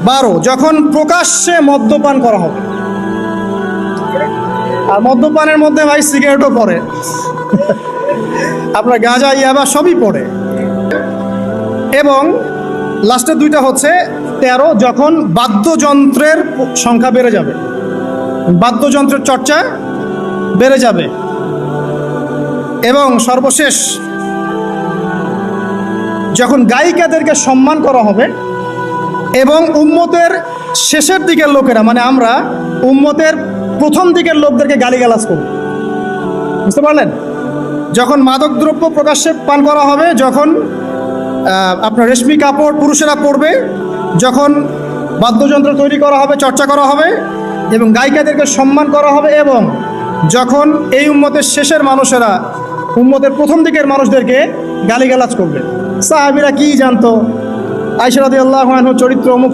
12 যখন প্রকাশ্যে মদ্যপান করা হবে। আর মদ্যপানের মধ্যে ভাই সিগারেটও পড়ে, আপনার গাঁজা ইয়াবা সবই পড়ে। এবং লাস্টের দুইটা হচ্ছে 13 যখন বাদ্যযন্ত্রের সংখ্যা বেড়ে যাবে, বাদ্যযন্ত্রের চর্চা বেড়ে যাবে। এবং সর্বশেষ যখন গায়িকাদেরকে সম্মান করা হবে এবং উম্মতের শেষের দিকের লোকেরা, মানে আমরা উম্মতের প্রথম দিকের লোকদেরকে গালিগালাজ করব। বুঝতে পারলেন? যখন মাদকদ্রব্য প্রকাশ্যে পান করা হবে, যখন আপনার রেশমি কাপড় পুরুষেরা পরবে, যখন বাদ্যযন্ত্র তৈরি করা হবে, চর্চা করা হবে এবং গায়িকাদেরকে সম্মান করা হবে, এবং যখন এই উম্মতের শেষের মানুষেরা উম্মতের প্রথম দিকের মানুষদেরকে গালিগালাজ করবে। সাহাবীরা কি জানতো? আয়েশা রাদিয়াল্লাহু আনহা চরিত্র অমুক